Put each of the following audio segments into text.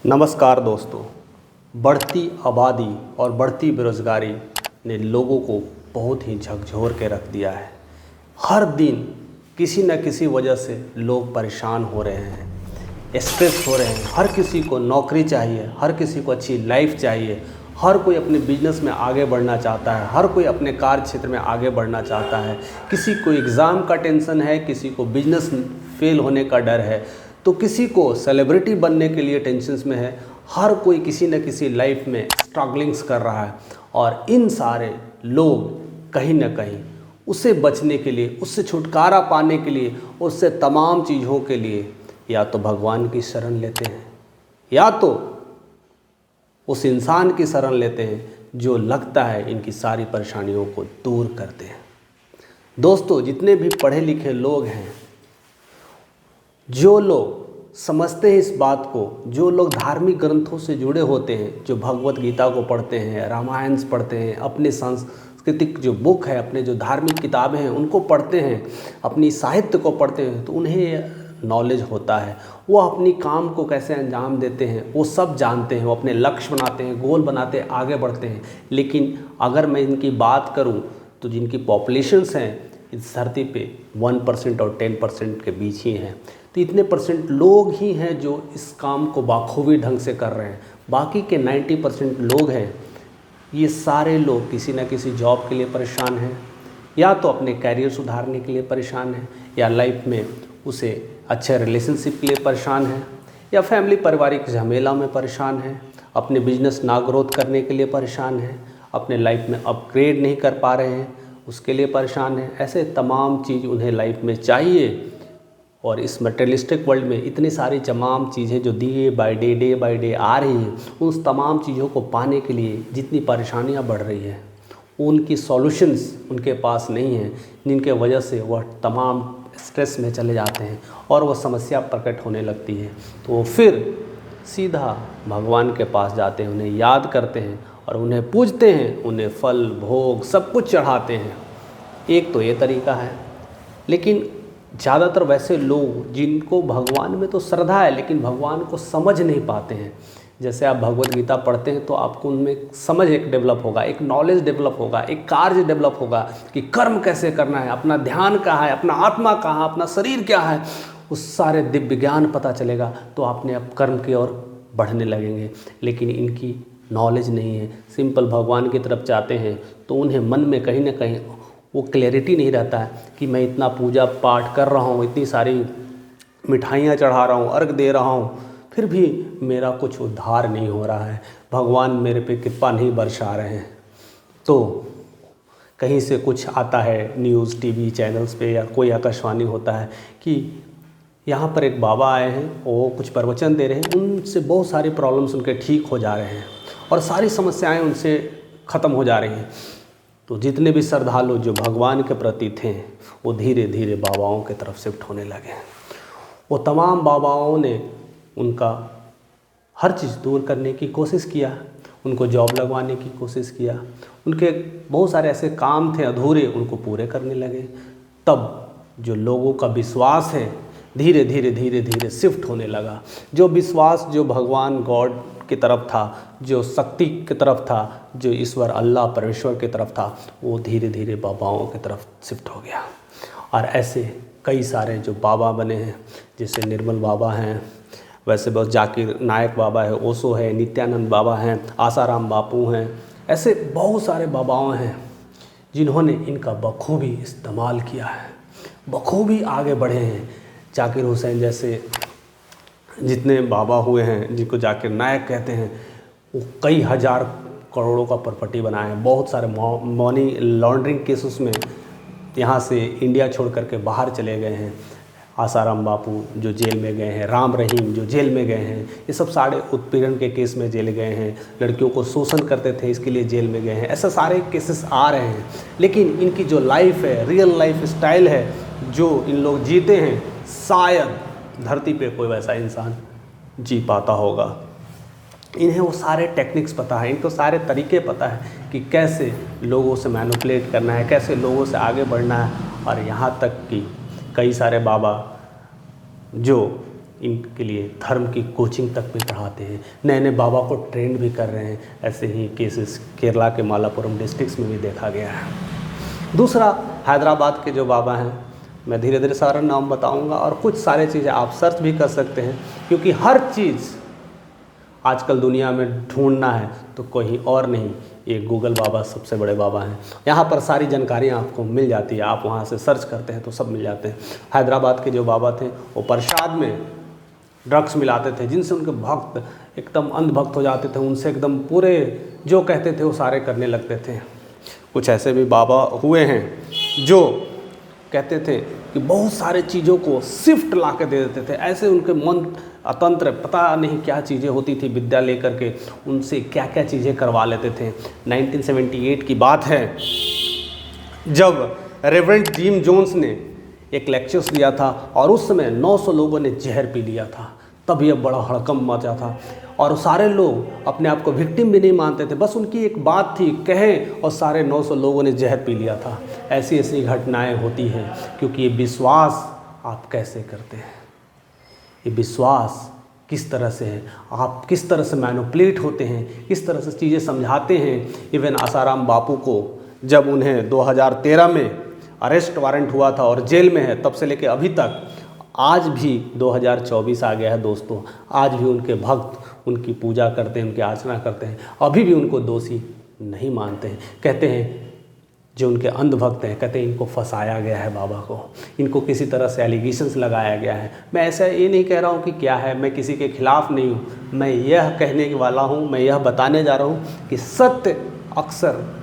नमस्कार दोस्तों। बढ़ती आबादी और बढ़ती बेरोज़गारी ने लोगों को बहुत ही झकझोर के रख दिया है। हर दिन किसी न किसी वजह से लोग परेशान हो रहे हैं, स्ट्रेस हो रहे हैं। हर किसी को नौकरी चाहिए, हर किसी को अच्छी लाइफ चाहिए, हर कोई अपने बिजनेस में आगे बढ़ना चाहता है, हर कोई अपने कार्य क्षेत्र में आगे बढ़ना चाहता है। किसी को एग्ज़ाम का टेंशन है, किसी को बिजनेस फेल होने का डर है, तो किसी को सेलिब्रिटी बनने के लिए टेंशन्स में है। हर कोई किसी न किसी लाइफ में स्ट्रगलिंग्स कर रहा है और इन सारे लोग कहीं ना कहीं उससे बचने के लिए, उससे छुटकारा पाने के लिए, उससे तमाम चीज़ों के लिए या तो भगवान की शरण लेते हैं या तो उस इंसान की शरण लेते हैं जो लगता है इनकी सारी परेशानियों को दूर करते हैं। दोस्तों, जितने भी पढ़े लिखे लोग हैं, जो लोग समझते हैं इस बात को, जो लोग धार्मिक ग्रंथों से जुड़े होते हैं, जो भगवत गीता को पढ़ते हैं, रामायण पढ़ते हैं, अपने सांस्कृतिक जो बुक है, अपने जो धार्मिक किताबें हैं उनको पढ़ते हैं, अपनी साहित्य को पढ़ते हैं, तो उन्हें नॉलेज होता है। वो अपनी काम को कैसे अंजाम देते हैं वो सब जानते हैं। वो अपने लक्ष्य बनाते हैं, गोल बनाते हैं, आगे बढ़ते हैं। लेकिन अगर मैं इनकी बात करूं तो जिनकी पॉपुलेशंस हैं इस धरती पे 1% और 10% के बीच ही हैं। तो इतने परसेंट लोग ही हैं जो इस काम को बाखूबी ढंग से कर रहे हैं। बाकी के 90% लोग हैं, ये सारे लोग किसी न किसी जॉब के लिए परेशान हैं, या तो अपने कैरियर सुधारने के लिए परेशान हैं, या लाइफ में उसे अच्छे रिलेशनशिप के लिए परेशान है, या फैमिली पारिवारिक झमेला में परेशान है, अपने बिजनेस ना ग्रोथ करने के लिए परेशान है, अपने लाइफ में अपग्रेड नहीं कर पा रहे हैं उसके लिए परेशान है। ऐसे तमाम चीज़ उन्हें लाइफ में चाहिए और इस मटेरियलिस्टिक वर्ल्ड में इतनी सारी तमाम चीज़ें जो डे बाय डे आ रही हैं, उस तमाम चीज़ों को पाने के लिए जितनी परेशानियां बढ़ रही हैं उनकी सॉल्यूशंस उनके पास नहीं हैं, जिनके वजह से वह तमाम स्ट्रेस में चले जाते हैं और वह समस्या प्रकट होने लगती है। तो वो फिर सीधा भगवान के पास जाते हैं, उन्हें याद करते हैं और उन्हें पूजते हैं, उन्हें फल भोग सब कुछ चढ़ाते हैं। एक तो ये तरीका है। लेकिन ज़्यादातर वैसे लोग जिनको भगवान में तो श्रद्धा है लेकिन भगवान को समझ नहीं पाते हैं। जैसे आप भगवत गीता पढ़ते हैं तो आपको उनमें समझ एक डेवलप होगा, एक नॉलेज डेवलप होगा, एक कार्य डेवलप होगा कि कर्म कैसे करना है, अपना ध्यान कहाँ है, अपना आत्मा कहाँ, अपना शरीर क्या है, उस सारे दिव्य ज्ञान पता चलेगा तो आपने अब कर्म की ओर बढ़ने लगेंगे। लेकिन इनकी नॉलेज नहीं है, सिंपल भगवान की तरफ जाते हैं तो उन्हें मन में कहीं ना कहीं वो क्लैरिटी नहीं रहता है कि मैं इतना पूजा पाठ कर रहा हूँ, इतनी सारी मिठाइयाँ चढ़ा रहा हूँ, अर्घ दे रहा हूँ, फिर भी मेरा कुछ उद्धार नहीं हो रहा है, भगवान मेरे पे कृपा नहीं बरसा रहे हैं। तो कहीं से कुछ आता है न्यूज़ टीवी चैनल्स पे या कोई आकाशवाणी होता है कि यहाँ पर एक बाबा आए हैं, वो कुछ प्रवचन दे रहे हैं, उनसे बहुत सारी प्रॉब्लम्स उनके ठीक हो जा रहे हैं और सारी समस्याएं उनसे ख़त्म हो जा रही हैं। तो जितने भी श्रद्धालु जो भगवान के प्रति थे वो धीरे धीरे बाबाओं की तरफ शिफ्ट होने लगे। वो तमाम बाबाओं ने उनका हर चीज़ दूर करने की कोशिश किया, उनको जॉब लगवाने की कोशिश किया, उनके बहुत सारे ऐसे काम थे अधूरे उनको पूरे करने लगे। तब जो लोगों का विश्वास है धीरे धीरे धीरे धीरे शिफ्ट होने लगा। जो विश्वास जो भगवान गॉड की तरफ था, जो शक्ति की तरफ था, जो ईश्वर अल्लाह परमेश्वर की तरफ था, वो धीरे धीरे बाबाओं की तरफ शिफ्ट हो गया। और ऐसे कई सारे जो बाबा बने हैं, जैसे निर्मल बाबा हैं, वैसे बहुत जाकिर नायक बाबा है, ओशो है, नित्यानंद बाबा हैं, आसाराम बापू हैं, ऐसे बहुत सारे बाबाओं हैं जिन्होंने इनका बखूबी इस्तेमाल किया है, बखूबी आगे बढ़े हैं। जाकिर हुसैन जैसे जितने बाबा हुए हैं जिनको जाकिर नायक कहते हैं, वो कई हज़ार करोड़ों का प्रॉपर्टी बनाए हैं। बहुत सारे मनी लॉन्ड्रिंग केसेस में यहाँ से इंडिया छोड़ करके बाहर चले गए हैं। आसाराम बापू जो जेल में गए हैं, राम रहीम जो जेल में गए हैं, ये सब सारे उत्पीड़न के केस में जेल गए हैं, लड़कियों को शोषण करते थे इसके लिए जेल में गए हैं। ऐसे सारे केसेस आ रहे हैं। लेकिन इनकी जो लाइफ है, रियल लाइफ स्टाइल है जो इन लोग जीते हैं, शायद धरती पे कोई वैसा इंसान जी पाता होगा। इन्हें वो सारे टेक्निक्स पता है, इनको सारे तरीके पता है कि कैसे लोगों से मैनिपुलेट करना है, कैसे लोगों से आगे बढ़ना है। और यहाँ तक कि कई सारे बाबा जो इनके लिए धर्म की कोचिंग तक भी पढ़ाते हैं, नए नए बाबा को ट्रेंड भी कर रहे हैं। ऐसे ही केसेस केरला के मालापुरम डिस्ट्रिक्ट्स में भी देखा गया है। दूसरा, हैदराबाद के जो बाबा हैं, मैं धीरे धीरे सारा नाम बताऊंगा और कुछ सारे चीज़ें आप सर्च भी कर सकते हैं, क्योंकि हर चीज़ आजकल दुनिया में ढूंढना है तो कहीं और नहीं, ये गूगल बाबा सबसे बड़े बाबा हैं। यहाँ पर सारी जानकारियाँ आपको मिल जाती है, आप वहाँ से सर्च करते हैं तो सब मिल जाते हैं। हैदराबाद के जो बाबा थे वो प्रसाद में ड्रग्स मिलाते थे, जिनसे उनके भक्त एकदम अंधभक्त हो जाते थे, उनसे एकदम पूरे जो कहते थे वो सारे करने लगते थे। कुछ ऐसे भी बाबा हुए हैं जो कहते थे कि बहुत सारे चीज़ों को शिफ्ट ला के दे देते थे, ऐसे उनके मन अतंत्र पता नहीं क्या चीज़ें होती थी, विद्या लेकर के उनसे क्या क्या चीज़ें करवा लेते थे। 1978 की बात है जब रेवरेंड जिम जोन्स ने एक लेक्चर्स दिया था और उस समय 900 लोगों ने जहर पी लिया था, तब यह बड़ा हड़कंप मचा था और सारे लोग अपने आप को विक्टिम भी नहीं मानते थे, बस उनकी एक बात थी कहें और सारे 900 लोगों ने जहर पी लिया था। ऐसी ऐसी घटनाएं होती हैं, क्योंकि ये विश्वास आप कैसे करते हैं, ये विश्वास किस तरह से है, आप किस तरह से मैनिपुलेट होते हैं, किस तरह से चीज़ें समझाते हैं। इवन आसाराम बापू को जब उन्हें 2013 में अरेस्ट वारंट हुआ था और जेल में है, तब से लेकर अभी तक, आज भी 2024 आ गया है दोस्तों, आज भी उनके भक्त उनकी पूजा करते हैं, उनकी अर्चना करते हैं, अभी भी उनको दोषी नहीं मानते हैं। कहते हैं जो उनके अंधभक्त हैं, कहते हैं इनको फंसाया गया है बाबा को, इनको किसी तरह से एलिगेशंस लगाया गया है। मैं ऐसा ये नहीं कह रहा हूँ कि क्या है, मैं किसी के खिलाफ़ नहीं हूँ, मैं यह कहने वाला हूँ, मैं यह बताने जा रहा हूँ कि सत्य अक्सर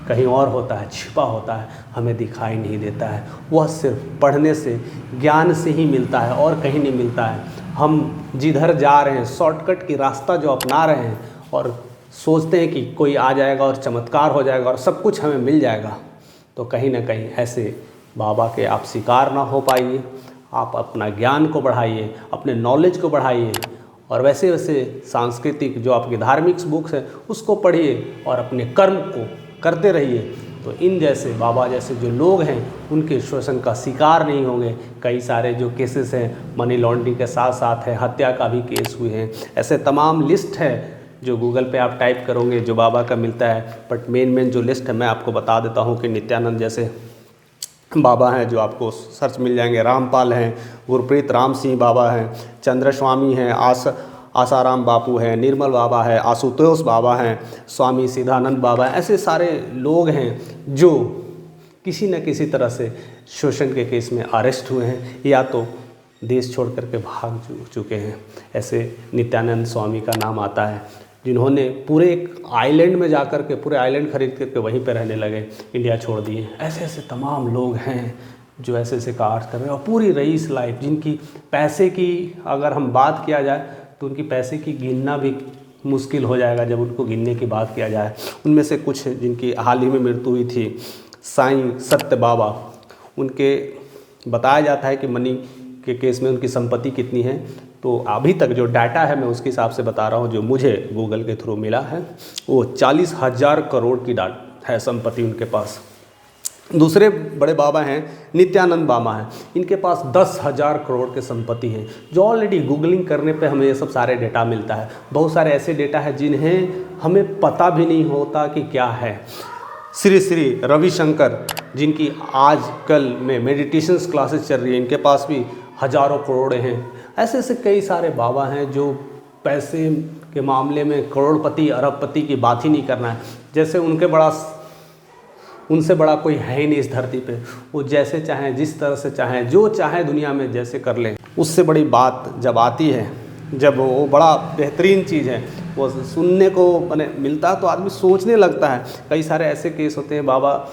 कहीं और होता है, छिपा होता है, हमें दिखाई नहीं देता है। वह सिर्फ पढ़ने से, ज्ञान से ही मिलता है और कहीं नहीं मिलता है। हम जिधर जा रहे हैं, शॉर्टकट की रास्ता जो अपना रहे हैं और सोचते हैं कि कोई आ जाएगा और चमत्कार हो जाएगा और सब कुछ हमें मिल जाएगा, तो कहीं ना कहीं ऐसे बाबा के आप शिकार ना हो पाइए। आप अपना ज्ञान को बढ़ाइए, अपने नॉलेज को बढ़ाइए और वैसे वैसे सांस्कृतिक जो आपकी धार्मिक बुक्स हैं उसको पढ़िए और अपने कर्म को करते रहिए, तो इन जैसे बाबा जैसे जो लोग हैं उनके शोषण का शिकार नहीं होंगे। कई सारे जो केसेस हैं मनी लॉन्ड्रिंग के साथ साथ है, हत्या का भी केस हुए हैं, ऐसे तमाम लिस्ट है जो गूगल पे आप टाइप करोगे जो बाबा का मिलता है। बट मेन जो लिस्ट है मैं आपको बता देता हूँ कि नित्यानंद जैसे बाबा हैं जो आपको सर्च मिल जाएंगे, रामपाल हैं, गुरप्रीत राम सिंह बाबा हैं, चंद्र स्वामी हैं, आसाराम बापू हैं, निर्मल बाबा है, आशुतोष बाबा हैं, स्वामी सिद्धानंद बाबा हैं। ऐसे सारे लोग हैं जो किसी न किसी तरह से शोषण के केस में अरेस्ट हुए हैं या तो देश छोड़ करके भाग चुके हैं। ऐसे नित्यानंद स्वामी का नाम आता है, जिन्होंने पूरे एक आइलैंड में जाकर के पूरे आइलैंड खरीद करके वहीं पर रहने लगे, इंडिया छोड़ दिए। ऐसे ऐसे तमाम लोग हैं जो ऐसे ऐसे कार्य कर रहे हैं और पूरी रईस लाइफ, जिनकी पैसे की अगर हम बात किया जाए तो उनकी पैसे की गिनना भी मुश्किल हो जाएगा जब उनको गिनने की बात किया जाए। उनमें से कुछ जिनकी हाल ही में मृत्यु हुई थी, साईं सत्य बाबा, उनके बताया जाता है कि मनी के केस में उनकी संपत्ति कितनी है, तो अभी तक जो डाटा है मैं उसके हिसाब से बता रहा हूँ, जो मुझे गूगल के थ्रू मिला है, वो 40,000 करोड़ की है संपत्ति उनके पास। दूसरे बड़े बाबा हैं नित्यानंद बाबा हैं, इनके पास 10,000 करोड़ की संपत्ति है, जो ऑलरेडी गूगलिंग करने पे हमें ये सब सारे डेटा मिलता है। बहुत सारे ऐसे डेटा है जिन्हें हमें पता भी नहीं होता कि क्या है। श्री श्री रविशंकर, जिनकी आजकल में मेडिटेशंस क्लासेस चल रही है, इनके पास भी हज़ारों करोड़ हैं। ऐसे ऐसे कई सारे बाबा हैं जो पैसे के मामले में करोड़पति अरबपति की बात ही नहीं करना है, जैसे उनसे बड़ा कोई है ही नहीं इस धरती पे। वो जैसे चाहें, जिस तरह से चाहें, जो चाहें दुनिया में जैसे कर लें। उससे बड़ी बात जब आती है, जब वो बड़ा बेहतरीन चीज़ है, वो सुनने को मैंने मिलता है तो आदमी सोचने लगता है। कई सारे ऐसे केस होते हैं, बाबा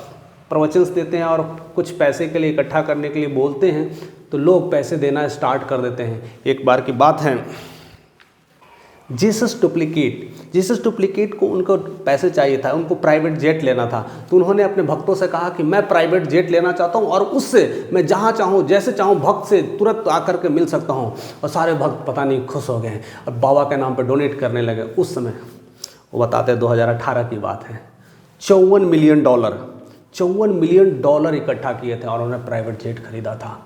प्रवचन देते हैं और कुछ पैसे के लिए इकट्ठा करने के लिए बोलते हैं तो लोग पैसे देना स्टार्ट कर देते हैं। एक बार की बात है, जीसस डुप्लीकेट को उनको पैसे चाहिए था, उनको प्राइवेट जेट लेना था, तो उन्होंने अपने भक्तों से कहा कि मैं प्राइवेट जेट लेना चाहता हूं और उससे मैं जहां चाहूं जैसे चाहूं भक्त से तुरंत आकर के मिल सकता हूं। और सारे भक्त पता नहीं खुश हो गए और बाबा के नाम पर डोनेट करने लगे। उस समय वो बताते हैं 2018 की बात है, $54 मिलियन इकट्ठा किए थे और उन्होंने प्राइवेट जेट खरीदा था।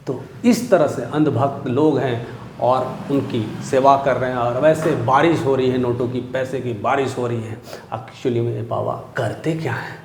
तो इस तरह से अंधभक्त लोग हैं और उनकी सेवा कर रहे हैं, और वैसे बारिश हो रही है, नोटों की, पैसे की बारिश हो रही है। एक्चुअली में बाबा करते क्या हैं?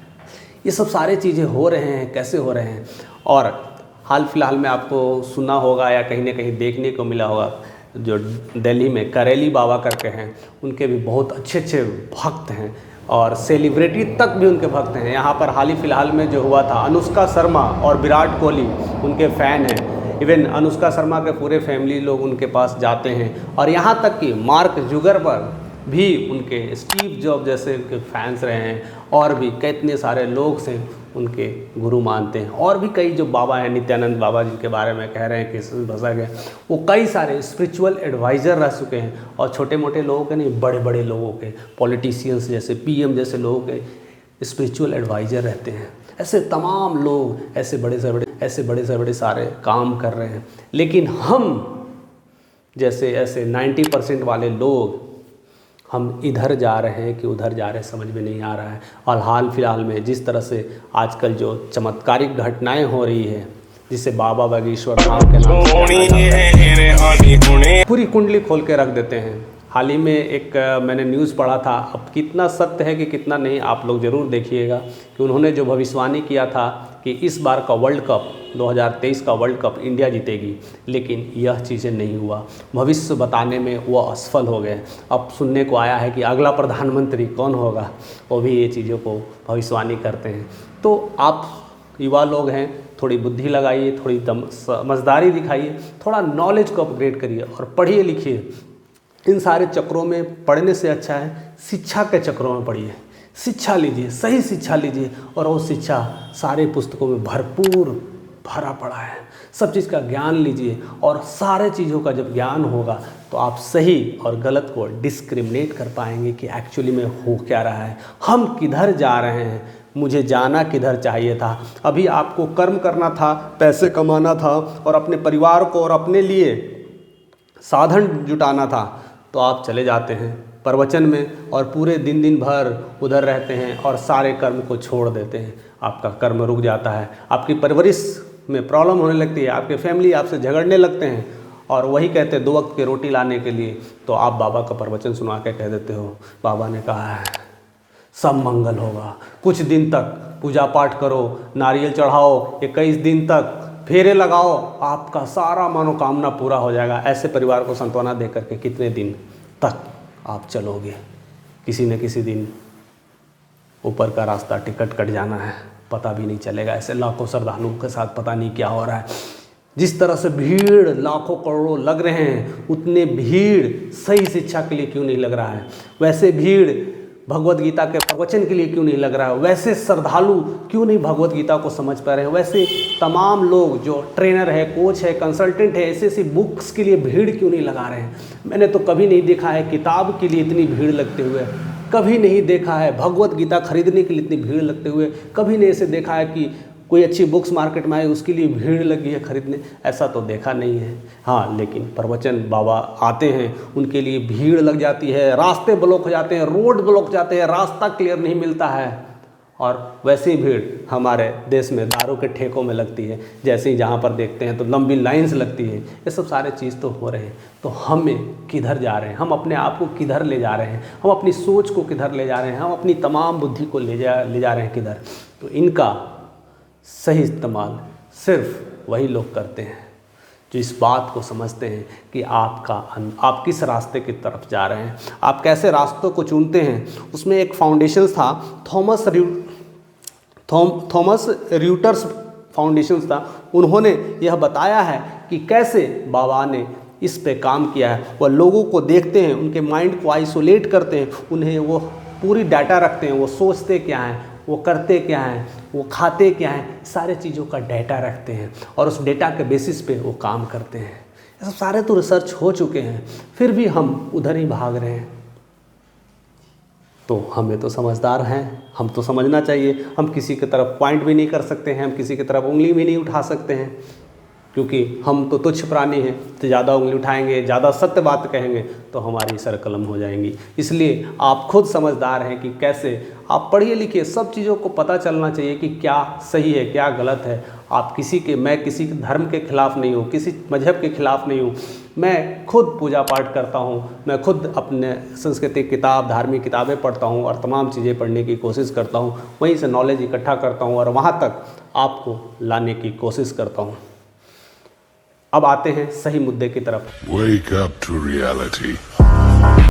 ये सब सारे चीज़ें हो रहे हैं, कैसे हो रहे हैं? और हाल फिलहाल में आपको सुना होगा या कहीं ना कहीं देखने को मिला होगा, जो दिल्ली में करेली बाबा करके हैं, उनके भी बहुत अच्छे अच्छे भक्त हैं और सेलिब्रिटी तक भी उनके भक्त हैं। यहाँ पर हाल ही फिलहाल में जो हुआ था, अनुष्का शर्मा और विराट कोहली उनके फ़ैन हैं। इवन अनुष्का शर्मा के पूरे फैमिली लोग उनके पास जाते हैं, और यहाँ तक कि मार्क जुगरबर्ग भी उनके, स्टीव जॉब जैसे उनके फैंस रहे हैं, और भी कितने सारे लोग से उनके गुरु मानते हैं। और भी कई जो बाबा हैं, नित्यानंद बाबा जिनके बारे में कह रहे हैं कि भसक है, वो कई सारे स्पिरिचुअल एडवाइज़र रह चुके हैं, और छोटे मोटे लोगों के नहीं, बड़े बड़े लोगों के, पॉलिटिशियंस जैसे पीएम जैसे लोगों के स्पिरिचुअल एडवाइज़र रहते हैं। ऐसे तमाम लोग ऐसे बड़े से बड़े सारे काम कर रहे हैं। लेकिन हम जैसे ऐसे 90% वाले लोग, हम इधर जा रहे हैं कि उधर जा रहे हैं समझ में नहीं आ रहा है। और हाल फिलहाल में जिस तरह से आजकल जो चमत्कारिक घटनाएं हो रही है, जिसे बाबा बागेश्वर धाम के नाम से पूरी कुंडली खोल के रख देते हैं। हाल ही में एक मैंने न्यूज़ पढ़ा था, अब कितना सत्य है कि कितना नहीं आप लोग ज़रूर देखिएगा, कि उन्होंने जो भविष्यवाणी किया था कि इस बार का वर्ल्ड कप 2023 का वर्ल्ड कप इंडिया जीतेगी, लेकिन यह चीज़ें नहीं हुआ। भविष्य बताने में वो असफल हो गए। अब सुनने को आया है कि अगला प्रधानमंत्री कौन होगा, वो भी ये चीज़ों को भविष्यवाणी करते हैं। तो आप युवा लोग हैं, थोड़ी बुद्धि लगाइए, थोड़ी समझदारी दिखाइए, थोड़ा नॉलेज को अपग्रेड करिए और पढ़िए लिखिए। इन सारे चक्रों में पढ़ने से अच्छा है शिक्षा के चक्रों में पढ़िए, शिक्षा लीजिए, सही शिक्षा लीजिए, और वो शिक्षा सारे पुस्तकों में भरपूर भरा पड़ा है। सब चीज़ का ज्ञान लीजिए, और सारे चीज़ों का जब ज्ञान होगा तो आप सही और गलत को डिस्क्रिमिनेट कर पाएंगे कि एक्चुअली में हो क्या रहा है, हम किधर जा रहे हैं, मुझे जाना किधर चाहिए था। अभी आपको कर्म करना था, पैसे कमाना था, और अपने परिवार को और अपने लिए साधन जुटाना था, तो आप चले जाते हैं प्रवचन में और पूरे दिन भर उधर रहते हैं और सारे कर्म को छोड़ देते हैं। आपका कर्म रुक जाता है, आपकी परवरिश में प्रॉब्लम होने लगती है, आपके फैमिली आपसे झगड़ने लगते हैं, और वही कहते हैं 2 वक्त की रोटी लाने के लिए तो आप बाबा का प्रवचन सुना के कह देते हो बाबा ने कहा है सब मंगल होगा, कुछ दिन तक पूजा पाठ करो, नारियल चढ़ाओ, 21 दिन तक फेरे लगाओ, आपका सारा मनोकामना पूरा हो जाएगा। ऐसे परिवार को सांत्वना दे करके कितने दिन तक आप चलोगे? किसी न किसी दिन ऊपर का रास्ता टिकट कट जाना है, पता भी नहीं चलेगा। ऐसे लाखों श्रद्धालुओं के साथ पता नहीं क्या हो रहा है। जिस तरह से भीड़ लाखों करोड़ों लग रहे हैं, उतने भीड़ सही शिक्षा के लिए क्यों नहीं लग रहा है? वैसे भीड़ भगवत गीता के प्रवचन के लिए क्यों नहीं लग रहा है? वैसे श्रद्धालु क्यों नहीं भगवत गीता को समझ पा रहे हैं? वैसे तमाम लोग जो ट्रेनर है, कोच है, कंसल्टेंट है, ऐसी बुक्स के लिए भीड़ क्यों नहीं लगा रहे हैं? मैंने तो कभी नहीं देखा है किताब के लिए इतनी भीड़ लगते हुए, कभी नहीं देखा है भगवत गीता खरीदने के लिए इतनी भीड़ लगते हुए, कभी नहीं ऐसे देखा है कि कोई अच्छी बुक्स मार्केट में आई उसके लिए भीड़ लगी है खरीदने, ऐसा तो देखा नहीं है। हाँ, लेकिन प्रवचन बाबा आते हैं उनके लिए भीड़ लग जाती है, रास्ते ब्लॉक हो जाते हैं, रोड ब्लॉक हो जाते हैं, रास्ता क्लियर नहीं मिलता है। और वैसी भीड़ हमारे देश में दारू के ठेकों में लगती है, जैसे ही जहाँ पर देखते हैं तो लंबी लाइंस लगती है। ये सब सारे चीज़ तो हो रहे हैं, तो हमें किधर जा रहे हैं? हम अपने आप को किधर ले जा रहे हैं? हम अपनी सोच को किधर ले जा रहे हैं? हम अपनी तमाम बुद्धि को ले जा रहे हैं किधर? तो इनका सही इस्तेमाल सिर्फ वही लोग करते हैं जो इस बात को समझते हैं कि आप किस रास्ते की तरफ जा रहे हैं, आप कैसे रास्तों को चुनते हैं। उसमें एक फाउंडेशन था, थॉमस र्यूटर्स फाउंडेशन था। उन्होंने यह बताया है कि कैसे बाबा ने इस पे काम किया है। वह लोगों को देखते हैं, उनके माइंड को आइसोलेट करते हैं, उन्हें वो पूरी डाटा रखते हैं, वो सोचते क्या हैं, वो करते क्या हैं, वो खाते क्या हैं, सारे चीज़ों का डाटा रखते हैं और उस डेटा के बेसिस पे वो काम करते हैं। ये सब सारे तो रिसर्च हो चुके हैं, फिर भी हम उधर ही भाग रहे हैं। तो हमें तो समझदार हैं, हम तो समझना चाहिए। हम किसी की तरफ पॉइंट भी नहीं कर सकते हैं, हम किसी की तरफ उंगली भी नहीं उठा सकते हैं। क्योंकि हम तो तुच्छ प्राणी हैं, तो ज़्यादा उंगली उठाएंगे, ज़्यादा सत्य बात कहेंगे तो हमारी सर कलम हो जाएंगी। इसलिए आप खुद समझदार हैं कि कैसे आप पढ़िए लिखिए, सब चीज़ों को पता चलना चाहिए कि क्या सही है क्या गलत है। आप मैं किसी के धर्म के खिलाफ़ नहीं हूँ, किसी मजहब के खिलाफ़ नहीं हूँ। मैं खुद पूजा पाठ करता हूँ, मैं खुद अपने सांस्कृतिक किताब, धार्मिक किताबें पढ़ता हूँ और तमाम चीज़ें पढ़ने की कोशिश करता हूँ, वहीं से नॉलेज इकट्ठा करता हूँ और वहाँ तक आपको लाने की कोशिश करता हूँ। अब आते हैं सही मुद्दे की तरफ। Wake up to reality.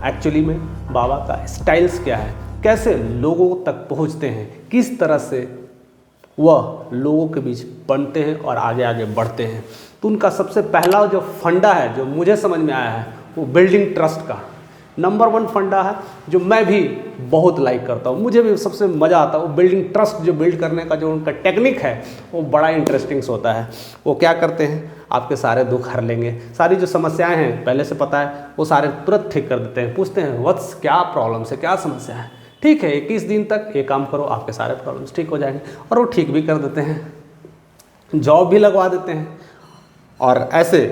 Actually में बाबा का स्टाइल्स क्या है, कैसे लोगों तक पहुंचते हैं, किस तरह से वह लोगों के बीच बनते हैं और आगे आगे बढ़ते हैं। तो उनका सबसे पहला जो फंडा है जो मुझे समझ में आया है वो बिल्डिंग ट्रस्ट का नंबर 1 फंडा है, जो मैं भी बहुत लाइक करता हूँ। मुझे भी सबसे मज़ा आता है वो बिल्डिंग ट्रस्ट, जो बिल्ड करने का जो उनका टेक्निक है वो बड़ा इंटरेस्टिंग होता है। वो क्या करते हैं, आपके सारे दुख हर लेंगे, सारी जो समस्याएं हैं पहले से पता है वो सारे तुरंत ठीक कर देते हैं। पूछते हैं वत्स क्या प्रॉब्लम्स है, क्या समस्या है, ठीक है 21 दिन तक ये काम करो, आपके सारे प्रॉब्लम्स ठीक हो जाएंगे। और वो ठीक भी कर देते हैं, जॉब भी लगवा देते हैं और ऐसे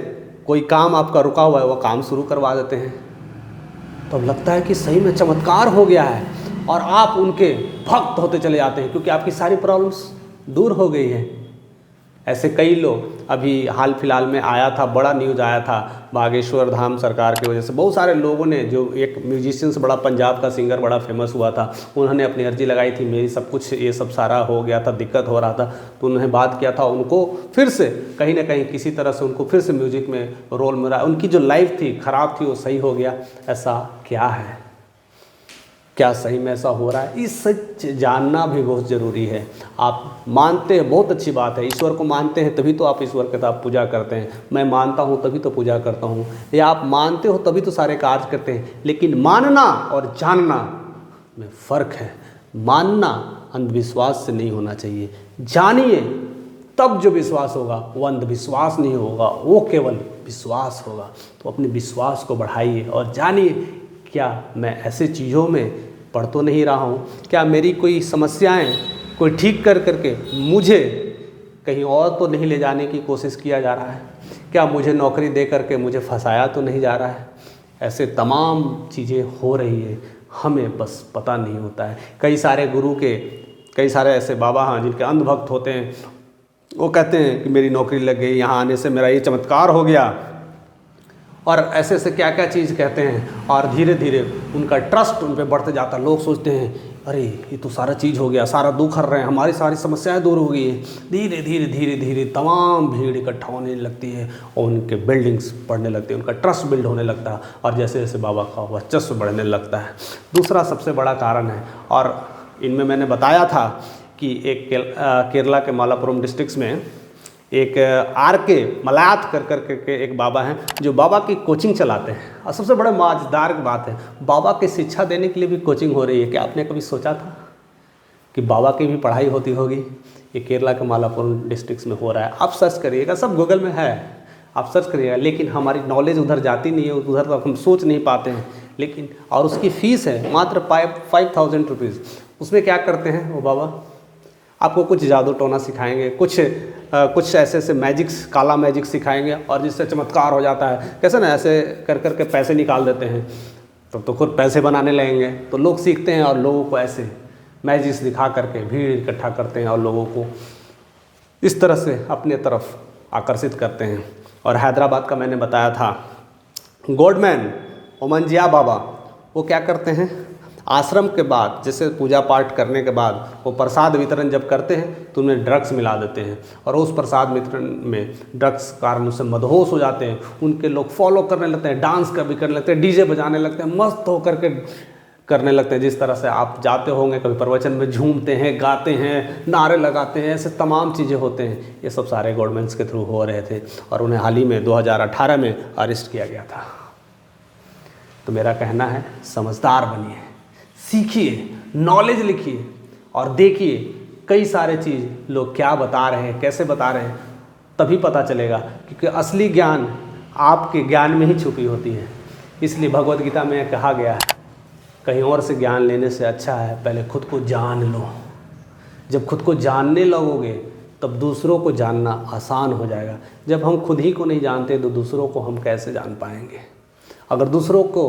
कोई काम आपका रुका हुआ है वो काम शुरू करवा देते हैं। तो अब लगता है कि सही में चमत्कार हो गया है और आप उनके भक्त होते चले जाते हैं क्योंकि आपकी सारी प्रॉब्लम्स दूर हो गई है। ऐसे कई लोग, अभी हाल फिलहाल में आया था, बड़ा न्यूज़ आया था बागेश्वर धाम सरकार की वजह से बहुत सारे लोगों ने, जो एक म्यूजिशियंस बड़ा पंजाब का सिंगर बड़ा फेमस हुआ था, उन्होंने अपनी अर्जी लगाई थी, मेरी सब कुछ ये सब सारा हो गया था, दिक्कत हो रहा था, तो उन्होंने बात किया था, उनको फिर से कहीं ना कहीं किसी तरह से उनको फिर से म्यूजिक में रोल मिला, उनकी जो लाइफ थी ख़राब थी वो सही हो गया। ऐसा क्या है, क्या सही में ऐसा हो रहा है, इस सच जानना भी बहुत ज़रूरी है। आप मानते हैं, बहुत अच्छी बात है, ईश्वर को मानते हैं तभी तो आप ईश्वर के साथ पूजा करते हैं। मैं मानता हूँ तभी तो पूजा करता हूँ, या आप मानते हो तभी तो सारे कार्य करते हैं। लेकिन मानना और जानना में फ़र्क है। मानना अंधविश्वास से नहीं होना चाहिए, जानिए तब जो विश्वास होगा वो अंधविश्वास नहीं होगा, वो केवल विश्वास होगा। तो अपने विश्वास को बढ़ाइए और जानिए क्या मैं ऐसे चीज़ों में पढ़ तो नहीं रहा हूँ, क्या मेरी कोई समस्याएं कोई ठीक कर करके मुझे कहीं और तो नहीं ले जाने की कोशिश किया जा रहा है, क्या मुझे नौकरी दे करके मुझे फंसाया तो नहीं जा रहा है। ऐसे तमाम चीज़ें हो रही है, हमें बस पता नहीं होता है। कई सारे गुरु के, कई सारे ऐसे बाबा हैं जिनके अंधभक्त होते हैं, वो कहते हैं कि मेरी नौकरी लग गई, यहाँ आने से मेरा ये चमत्कार हो गया, और ऐसे ऐसे क्या क्या चीज़ कहते हैं, और धीरे धीरे उनका ट्रस्ट उन पर बढ़ते जाता है। लोग सोचते हैं अरे ये तो सारा चीज़ हो गया, सारा दुख हर रहे हैं, हमारी सारी समस्याएं दूर हो गई है। धीरे धीरे धीरे धीरे तमाम भीड़ इकट्ठा होने लगती है और उनके बिल्डिंग्स बढ़ने लगती है, उनका ट्रस्ट बिल्ड होने लगता है और जैसे जैसे बाबा का वर्चस्व बढ़ने लगता है। दूसरा सबसे बड़ा कारण है, और इनमें मैंने बताया था कि एक केरला के मालापुरम डिस्ट्रिक्ट में एक आर.के. मलायात कर के एक बाबा हैं जो बाबा की कोचिंग चलाते हैं। और सबसे बड़ा मजेदार बात है, बाबा की शिक्षा देने के लिए भी कोचिंग हो रही है। क्या आपने कभी सोचा था कि बाबा की भी पढ़ाई होती होगी? ये केरला के मालापुरम डिस्ट्रिक्ट में हो रहा है। आप सर्च करिएगा, सब गूगल में है, आप सर्च करिएगा। लेकिन हमारी नॉलेज उधर जाती नहीं है, उधर तक हम सोच नहीं पाते हैं। लेकिन और उसकी फ़ीस है मात्र 5,000 रुपीज़। उसमें क्या करते हैं वो बाबा, आपको कुछ जादू टोना सिखाएंगे, कुछ ऐसे ऐसे मैजिक्स, काला मैजिक सिखाएंगे और जिससे चमत्कार हो जाता है। कैसे ना ऐसे कर करके पैसे निकाल देते हैं, तब तो खुद पैसे बनाने लगेंगे। तो लोग सीखते हैं और लोगों को ऐसे मैजिक्स दिखा करके भीड़ इकट्ठा करते हैं और लोगों को इस तरह से अपने तरफ आकर्षित करते हैं। और हैदराबाद का मैंने बताया था गॉडमैन ओमनजिया बाबा, वो क्या करते हैं, आश्रम के बाद जैसे पूजा पाठ करने के बाद वो प्रसाद वितरण जब करते हैं तो उनमें ड्रग्स मिला देते हैं और उस प्रसाद वितरण में ड्रग्स कारण उससे मदहोश हो जाते हैं। उनके लोग फॉलो करने लगते हैं, डांस का भी करने लगते हैं, डीजे बजाने लगते हैं, मस्त होकर के करने लगते हैं। जिस तरह से आप जाते होंगे कभी प्रवचन में, झूमते हैं, गाते हैं, नारे लगाते हैं, ऐसे तमाम चीज़ें होते हैं। ये सब सारे गवर्नमेंट्स के थ्रू हो रहे थे और उन्हें हाल ही में 2018 में अरेस्ट किया गया था। तो मेरा कहना है समझदार बनिए, सीखिए, नॉलेज लिखिए और देखिए कई सारे चीज़ लोग क्या बता रहे हैं, कैसे बता रहे हैं, तभी पता चलेगा। क्योंकि असली ज्ञान आपके ज्ञान में ही छुपी होती है। इसलिए भगवद गीता में कहा गया है, कहीं और से ज्ञान लेने से अच्छा है पहले खुद को जान लो। जब खुद को जानने लगोगे तब दूसरों को जानना आसान हो जाएगा। जब हम खुद ही को नहीं जानते तो दूसरों को हम कैसे जान पाएंगे। अगर दूसरों को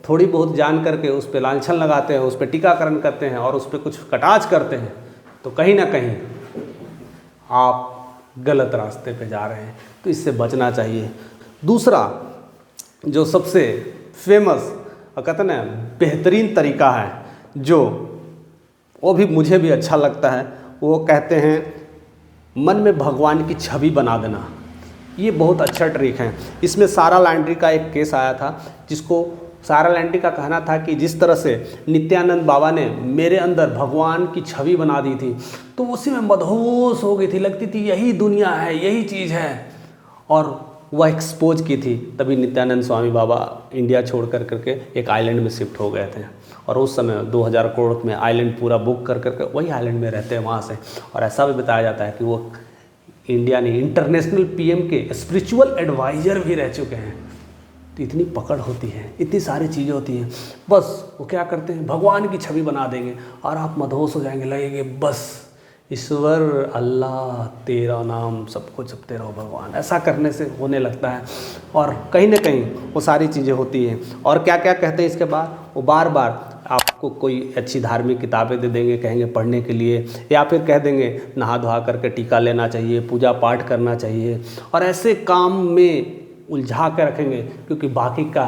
थोड़ी बहुत जान करके उस पर लांछन लगाते हैं, उस पर टीकाकरण करते हैं और उस पर कुछ कटाक्ष करते हैं तो कहीं ना कहीं आप गलत रास्ते पे जा रहे हैं। तो इससे बचना चाहिए। दूसरा जो सबसे फेमस और कहते ना बेहतरीन तरीका है, जो वो भी मुझे भी अच्छा लगता है, वो कहते हैं मन में भगवान की छवि बना देना। ये बहुत अच्छा ट्रिक है। इसमें सारा लैंड्री का एक केस आया था, जिसको सारा लैंड्री का कहना था कि जिस तरह से नित्यानंद बाबा ने मेरे अंदर भगवान की छवि बना दी थी तो उसी में मदहोश हो गई थी, लगती थी यही दुनिया है, यही चीज़ है, और वह एक्सपोज की थी। तभी नित्यानंद स्वामी बाबा इंडिया छोड़ करके एक आइलैंड में शिफ्ट हो गए थे और उस समय 2000 करोड़ में आइलैंड पूरा बुक करके वही आइलैंड में रहते हैं वहाँ से। और ऐसा भी बताया जाता है कि वो इंडिया ने इंटरनेशनल पीएम के स्पिरिचुअल एडवाइज़र भी रह चुके हैं। तो इतनी पकड़ होती है, इतनी सारी चीज़ें होती हैं, बस वो क्या करते हैं भगवान की छवि बना देंगे और आप मदहोश हो जाएंगे, लगेंगे बस ईश्वर अल्लाह तेरा नाम सबको जपते रहो भगवान। ऐसा करने से होने लगता है और कहीं ना कहीं वो सारी चीज़ें होती हैं। और क्या क्या कहते हैं इसके बाद, वो बार बार आपको कोई अच्छी धार्मिक किताबें दे देंगे, कहेंगे पढ़ने के लिए, या फिर कह देंगे नहा धोआ करके टीका लेना चाहिए, पूजा पाठ करना चाहिए, और ऐसे काम में उलझा के रखेंगे क्योंकि बाकी का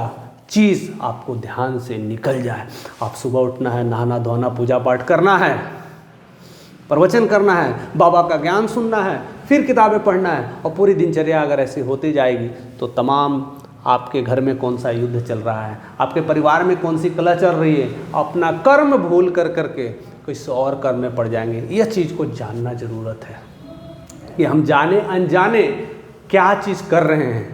चीज़ आपको ध्यान से निकल जाए। आप सुबह उठना है, नहाना धोना, पूजा पाठ करना है, प्रवचन करना है, बाबा का ज्ञान सुनना है, फिर किताबें पढ़ना है, और पूरी दिनचर्या अगर ऐसी होती जाएगी तो तमाम आपके घर में कौन सा युद्ध चल रहा है, आपके परिवार में कौन सी कला चल रही है, अपना कर्म भूल करके किसी और कर्म में पड़ जाएंगे। यह चीज़ को जानना ज़रूरत है कि हम जाने अनजाने क्या चीज़ कर रहे हैं,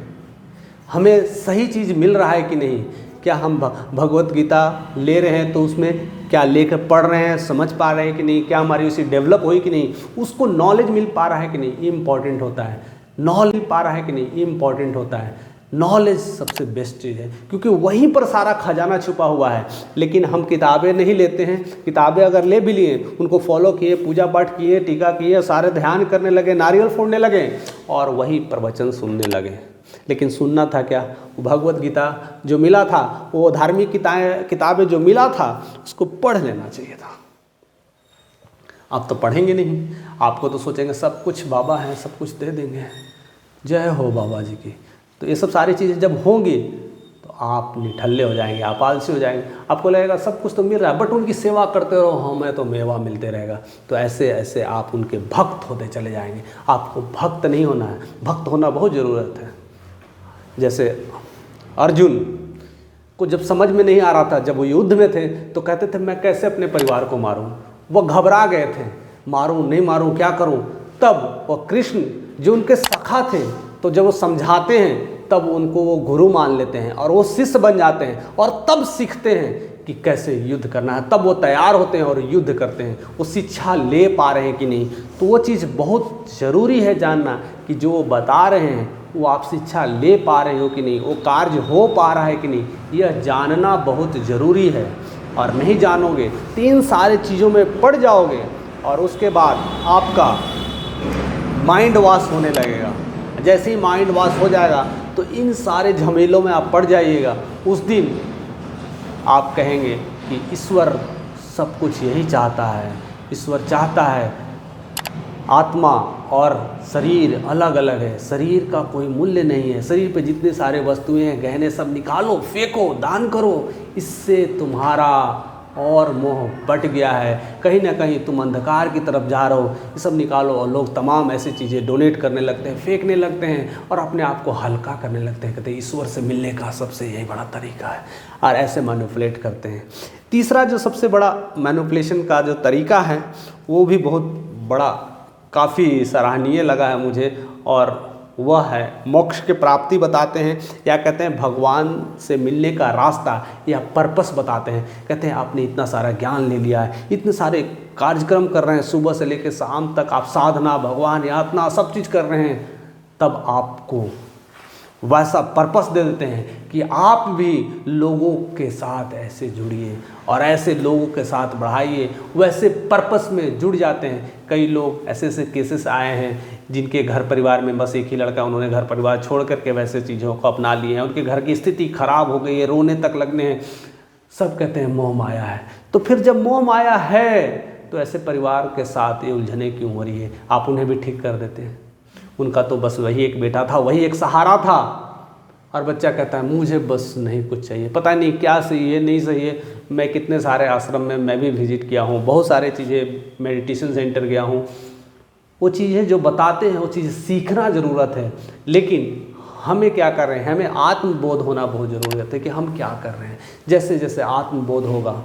हमें सही चीज़ मिल रहा है कि नहीं, क्या हम भगवत गीता ले रहे हैं तो उसमें क्या लेकर पढ़ रहे हैं, समझ पा रहे हैं कि नहीं, क्या हमारी उसी डेवलप हुई कि नहीं, उसको नॉलेज मिल पा रहा है कि नहीं, ये इम्पॉर्टेंट होता है। नॉलेज मिल पा रहा है कि नहीं, ये इम्पॉर्टेंट होता है। नॉलेज सबसे बेस्ट चीज़ है क्योंकि वहीं पर सारा खजाना छुपा हुआ है। लेकिन हम किताबें नहीं लेते हैं। किताबें अगर ले भी लिए, उनको फॉलो किए, पूजा पाठ किए, टीका किए, सारे ध्यान करने लगे, नारियल फोड़ने लगे और वही प्रवचन सुनने लगे। लेकिन सुनना था क्या, वो भगवत गीता जो मिला था, वो धार्मिक किताबें जो मिला था, उसको पढ़ लेना चाहिए था। आप तो पढ़ेंगे नहीं, आपको तो सोचेंगे सब कुछ बाबा हैं, सब कुछ दे देंगे, जय हो बाबा जी की। तो ये सब सारी चीज़ें जब होंगी तो आप निठल्ले हो जाएंगे, आप आलसी हो जाएंगे, आपको लगेगा सब कुछ तो मिल रहा है बट उनकी सेवा करते रहो, हमें तो मेवा मिलते रहेगा। तो ऐसे ऐसे आप उनके भक्त होते चले जाएंगे। आपको भक्त नहीं होना है, भक्त होना बहुत ज़रूरत है। जैसे अर्जुन को जब समझ में नहीं आ रहा था, जब वो युद्ध में थे तो कहते थे मैं कैसे अपने परिवार को मारूं, वो घबरा गए थे, मारूं नहीं मारूं क्या करूं। तब वो कृष्ण जो उनके सखा थे, तो जब वो समझाते हैं तब उनको वो गुरु मान लेते हैं और वो शिष्य बन जाते हैं और तब सीखते हैं कि कैसे युद्ध करना है। तब वो तैयार होते हैं और युद्ध करते हैं। वो शिक्षा ले पा रहे हैं कि नहीं, तो वो चीज़ बहुत ज़रूरी है जानना कि जो वो बता रहे हैं वो आप शिक्षा ले पा रहे हो कि नहीं, वो कार्य हो पा रहा है कि नहीं, यह जानना बहुत ज़रूरी है। और नहीं जानोगे तो इन सारे चीज़ों में पड़ जाओगे और उसके बाद आपका माइंड वॉश होने लगेगा। जैसे ही माइंड वॉश हो जाएगा तो इन सारे झमेलों में आप पड़ जाइएगा। उस दिन आप कहेंगे कि ईश्वर सब कुछ यही चाहता है, ईश्वर चाहता है आत्मा और शरीर अलग अलग है, शरीर का कोई मूल्य नहीं है, शरीर पे जितने सारे वस्तुएं हैं, गहने सब निकालो, फेंको, दान करो, इससे तुम्हारा और मोह बट गया है, कहीं ना कहीं तुम अंधकार की तरफ जा रहे हो, ये सब निकालो। और लोग तमाम ऐसी चीज़ें डोनेट करने लगते हैं, फेंकने लगते हैं और अपने आप को हल्का करने लगते हैं, कहते हैं ईश्वर से मिलने का सबसे यही बड़ा तरीका है, और ऐसे मैनिपुलेट करते हैं। तीसरा जो सबसे बड़ा मैनिपुलेशन का जो तरीका है वो भी बहुत बड़ा काफ़ी सराहनीय लगा है मुझे, और वह है मोक्ष की प्राप्ति बताते हैं, या कहते हैं भगवान से मिलने का रास्ता या पर्पस बताते हैं। कहते हैं आपने इतना सारा ज्ञान ले लिया है, इतने सारे कार्यक्रम कर रहे हैं, सुबह से लेकर शाम तक आप साधना, भगवान, यातना सब चीज़ कर रहे हैं, तब आपको वैसा पर्पस दे देते हैं कि आप भी लोगों के साथ ऐसे जुड़िए और ऐसे लोगों के साथ बढ़ाइए, वैसे पर्पस में जुड़ जाते हैं। कई लोग ऐसे ऐसे केसेस आए हैं जिनके घर परिवार में बस एक ही लड़का, उन्होंने घर परिवार छोड़ करके वैसे चीज़ों को अपना लिए हैं, उनके घर की स्थिति खराब हो गई है, रोने तक लगने हैं। सब कहते हैं मोह माया है। तो फिर जब मोह माया है तो ऐसे परिवार के साथ ये उलझने क्यों हो रही है? आप उन्हें भी ठीक कर देते हैं। उनका तो बस वही एक बेटा था, वही एक सहारा था, और बच्चा कहता है मुझे बस नहीं कुछ चाहिए। पता नहीं क्या सही है नहीं सही है। मैं कितने सारे आश्रम में मैं भी विजिट किया हूँ, बहुत सारे चीज़ें, मेडिटेशन सेंटर गया हूँ। वो चीज़ें जो बताते हैं वो चीज़ सीखना ज़रूरत है, लेकिन हमें क्या कर रहे हैं, हमें आत्मबोध होना बहुत ज़रूरत है कि हम क्या कर रहे हैं। जैसे जैसे आत्मबोध होगा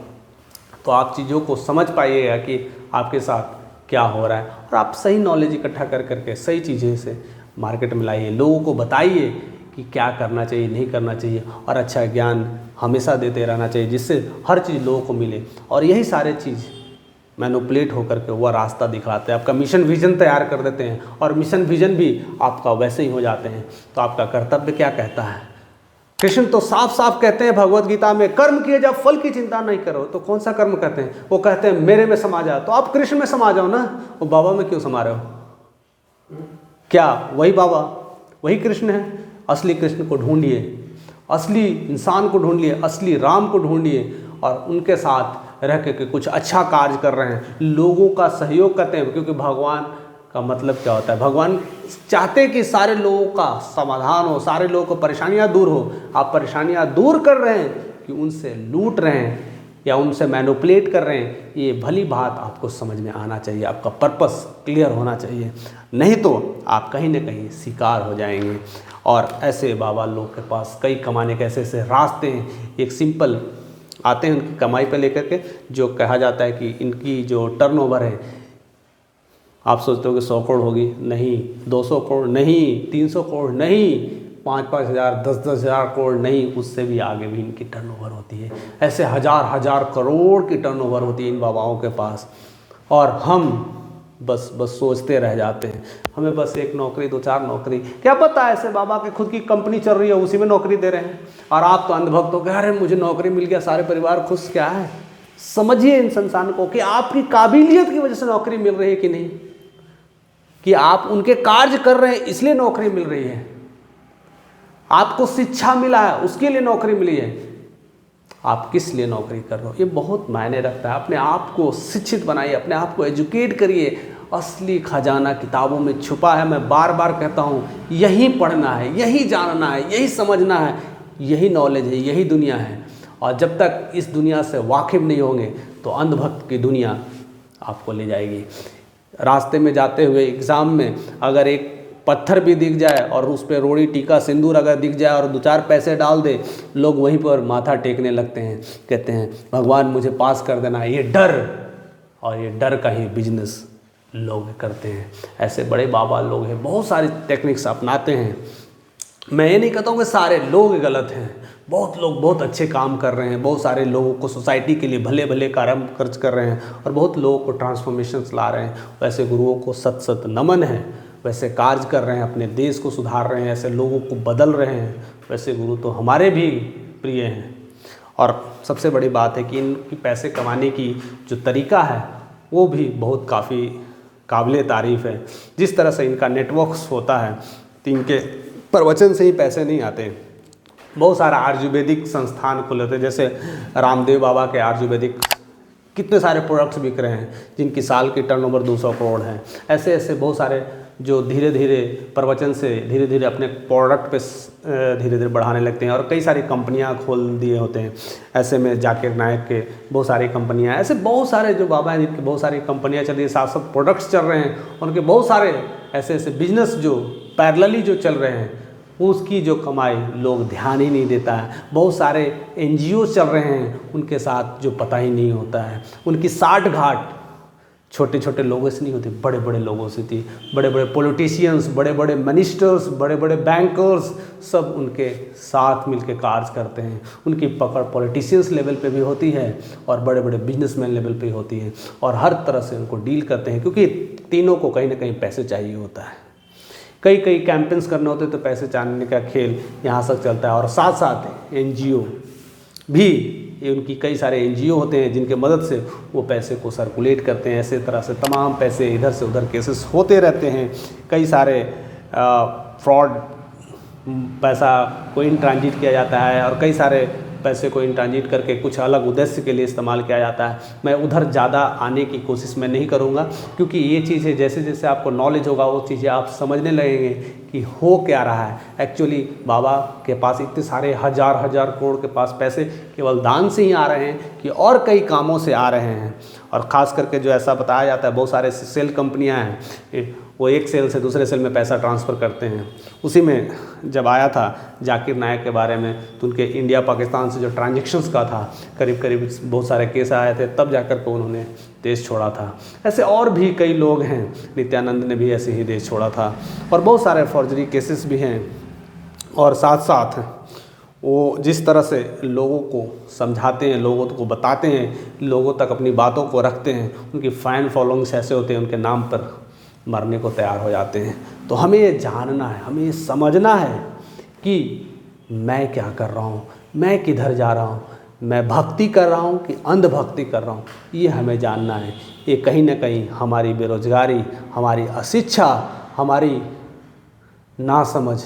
तो आप चीज़ों को समझ पाइएगा कि आपके साथ क्या हो रहा है, और आप सही नॉलेज इकट्ठा कर करके सही चीज़ें से मार्केट में लाइए, लोगों को बताइए कि क्या करना चाहिए नहीं करना चाहिए, और अच्छा ज्ञान हमेशा देते रहना चाहिए जिससे हर चीज़ लोगों को मिले। और यही सारे चीज़ मैनिपुलेट होकर के वह रास्ता दिखलाते हैं, आपका मिशन विजन तैयार कर देते हैं, और मिशन विजन भी आपका वैसे ही हो जाते हैं। तो आपका कर्तव्य क्या कहता है? कृष्ण तो साफ साफ कहते हैं भगवत गीता में, कर्म किए जब फल की चिंता नहीं करो। तो कौन सा कर्म कहते हैं? वो कहते हैं मेरे में समा जाओ। तो आप कृष्ण में समा जाओ ना, वो बाबा में क्यों समा रहे हो? क्या वही बाबा वही कृष्ण है? असली कृष्ण को ढूंढिए, असली इंसान को ढूंढिए, असली राम को ढूंढिए, और उनके साथ रह के कुछ अच्छा कार्य कर रहे हैं, लोगों का सहयोग करते हैं। क्योंकि भगवान का मतलब क्या होता है? भगवान चाहते हैं कि सारे लोगों का समाधान हो, सारे लोगों को परेशानियां दूर हो। आप परेशानियां दूर कर रहे हैं कि उनसे लूट रहे हैं या उनसे मैनिपुलेट कर रहे हैं, ये भली बात आपको समझ में आना चाहिए, आपका पर्पस क्लियर होना चाहिए, नहीं तो आप कहीं ना कहीं शिकार हो जाएंगे। और ऐसे बाबा लोग के पास कई कमाने के ऐसे ऐसे रास्ते हैं, एक सिंपल आते हैं उनकी कमाई पे लेकर के, जो कहा जाता है कि इनकी जो टर्नओवर है, आप सोचते हो कि 100 करोड़ होगी, नहीं, 200 करोड़ नहीं, 300 करोड़ नहीं, 5-5 हज़ार 10-10 हज़ार करोड़ नहीं, उससे भी आगे भी इनकी टर्नओवर होती है। ऐसे हज़ार करोड़ की टर्नओवर होती है इन बाबाओं के पास, और हम बस सोचते रह जाते हैं। हमें बस एक नौकरी, 2-4 नौकरी, क्या पता ऐसे बाबा के खुद की कंपनी चल रही है, उसी में नौकरी दे रहे हैं, और आप तो अंधभक्त हो गए, अरे मुझे नौकरी मिल गया, सारे परिवार खुश। क्या है? समझिए इन संस्थान को कि आपकी काबिलियत की वजह से नौकरी मिल रही है कि नहीं, कि आप उनके कार्य कर रहे हैं इसलिए नौकरी मिल रही है, आपको शिक्षा मिला है उसके लिए नौकरी मिली है, आप किस लिए नौकरी कर रहे हो, ये बहुत मायने रखता है। अपने आप को शिक्षित बनाइए, अपने आप को एजुकेट करिए। असली खजाना किताबों में छुपा है। मैं बार बार कहता हूँ, यही पढ़ना है, यही जानना है, यही समझना है, यही नॉलेज है, यही दुनिया है। और जब तक इस दुनिया से वाकिफ नहीं होंगे तो अंधभक्त की दुनिया आपको ले जाएगी। रास्ते में जाते हुए एग्ज़ाम में अगर एक पत्थर भी दिख जाए और उस पर रोड़ी टीका सिंदूर अगर दिख जाए और 2-4 पैसे डाल दे, लोग वहीं पर माथा टेकने लगते हैं, कहते हैं भगवान मुझे पास कर देना। ये डर, और ये डर का ही बिजनेस लोग करते हैं। ऐसे बड़े बाबा लोग हैं, बहुत सारी टेक्निक्स अपनाते हैं। मैं ये नहीं कहता हूँ कि सारे लोग गलत हैं, बहुत लोग बहुत अच्छे काम कर रहे हैं, बहुत सारे लोगों को सोसाइटी के लिए भले भले कर्म खर्च कर रहे हैं और बहुत लोगों को ट्रांसफॉर्मेशंस ला रहे हैं। वैसे गुरुओं को सत सत नमन है, वैसे कार्य कर रहे हैं, अपने देश को सुधार रहे हैं, ऐसे लोगों को बदल रहे हैं। वैसे गुरु तो हमारे भी प्रिय हैं। और सबसे बड़ी बात है कि इनकी पैसे कमाने की जो तरीका है वो भी बहुत काफ़ी काबिल तारीफ़ है। जिस तरह से इनका नेटवर्क्स होता है, तो इनके प्रवचन से ही पैसे नहीं आते। बहुत सारा आयुर्वेदिक संस्थान खुले थे, जैसे रामदेव बाबा के आयुर्वेदिक कितने सारे प्रोडक्ट्स बिक रहे हैं जिनकी साल की टर्नओवर 200 करोड़ है। ऐसे ऐसे बहुत सारे जो धीरे धीरे प्रवचन से धीरे धीरे अपने प्रोडक्ट पे धीरे धीरे बढ़ाने लगते हैं और कई सारी कंपनियां खोल दिए होते हैं। ऐसे में जाकिर नायक के बहुत सारी कंपनियां, ऐसे बहुत सारे जो बाबा हैं जिनकी बहुत सारी कंपनियां चल रही है, साथ साथ प्रोडक्ट्स चल रहे हैं, उनके बहुत सारे ऐसे ऐसे बिजनेस जो पैरेलली जो चल रहे हैं, उसकी जो कमाई लोग ध्यान ही नहीं देता है। बहुत सारे NGO चल रहे हैं, उनके साथ जो पता ही नहीं होता है। उनकी साठ घाट छोटे छोटे लोगों से नहीं होती, बड़े बड़े लोगों से थी। बड़े बड़े पॉलिटिशियंस, बड़े बड़े मिनिस्टर्स, बड़े बड़े बैंकर्स सब उनके साथ मिलकर कार्य करते हैं। उनकी पकड़ पॉलिटिशियंस लेवल पे भी होती है और बड़े बड़े बिजनेसमैन लेवल पे होती है, और हर तरह से उनको डील करते हैं, क्योंकि तीनों को कहीं ना कहीं पैसे चाहिए होता है। कई कैंपेन्स करने होते तो पैसे चाहने का खेल यहाँ तक चलता है। और साथ साथ NGO भी, ये उनकी कई सारे NGO होते हैं जिनके मदद से वो पैसे को सर्कुलेट करते हैं। ऐसे तरह से तमाम पैसे इधर से उधर केसेस होते रहते हैं। कई सारे फ्रॉड पैसा को इन ट्रांजिट किया जाता है और कई सारे पैसे को इन ट्रांजिट करके कुछ अलग उद्देश्य के लिए इस्तेमाल किया जाता है। मैं उधर ज़्यादा आने की कोशिश मैं नहीं करूँगा, क्योंकि ये चीज़ें जैसे जैसे आपको नॉलेज होगा वो चीज़ें आप समझने लगेंगे कि हो क्या रहा है। एक्चुअली बाबा के पास इतने सारे हजार करोड़ के पास पैसे केवल दान से ही आ रहे हैं कि और कई कामों से आ रहे हैं। और ख़ास करके जो ऐसा बताया जाता है, बहुत सारे सेल कंपनियां हैं, वो एक सेल से दूसरे सेल में पैसा ट्रांसफ़र करते हैं। उसी में जब आया था जाकिर नायक के बारे में, तो उनके इंडिया पाकिस्तान से जो ट्रांजैक्शंस का था करीब बहुत सारे केस आए थे, तब जाकर के उन्होंने देश छोड़ा था। ऐसे और भी कई लोग हैं, नित्यानंद ने भी ऐसे ही देश छोड़ा था, और बहुत सारे फॉर्जरी केसेस भी हैं। और साथ साथ वो जिस तरह से लोगों को समझाते हैं, लोगों को बताते हैं, लोगों तक अपनी बातों को रखते हैं, उनकी फ़ैन फॉलोइंग्स ऐसे होते हैं, उनके नाम पर मरने को तैयार हो जाते हैं। तो हमें ये जानना है, हमें ये समझना है कि मैं क्या कर रहा हूँ, मैं किधर जा रहा हूँ, मैं भक्ति कर रहा हूँ कि अंधभक्ति कर रहा हूँ, ये हमें जानना है। ये कहीं ना कहीं हमारी बेरोज़गारी, हमारी अशिक्षा, हमारी नासमझ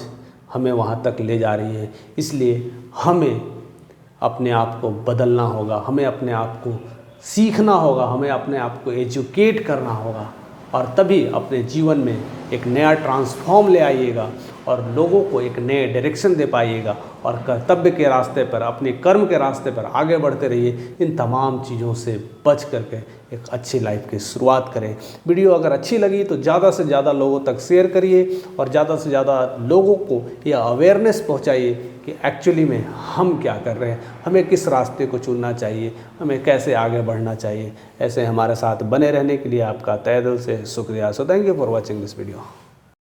हमें वहाँ तक ले जा रही है। इसलिए हमें अपने आप को बदलना होगा, हमें अपने आप को सीखना होगा, हमें अपने आप को एजुकेट करना होगा, और तभी अपने जीवन में एक नया ट्रांसफॉर्म ले आइएगा और लोगों को एक नए डायरेक्शन दे पाइएगा, और कर्तव्य के रास्ते पर, अपने कर्म के रास्ते पर आगे बढ़ते रहिए। इन तमाम चीज़ों से बच करके एक अच्छी लाइफ की शुरुआत करें। वीडियो अगर अच्छी लगी तो ज़्यादा से ज़्यादा लोगों तक शेयर करिए और ज़्यादा से ज़्यादा लोगों को यह अवेयरनेस पहुँचाइए कि एक्चुअली में हम क्या कर रहे हैं, हमें किस रास्ते को चुनना चाहिए, हमें कैसे आगे बढ़ना चाहिए। ऐसे हमारे साथ बने रहने के लिए आपका तहे दिल से शुक्रिया। So thank you for watching this video.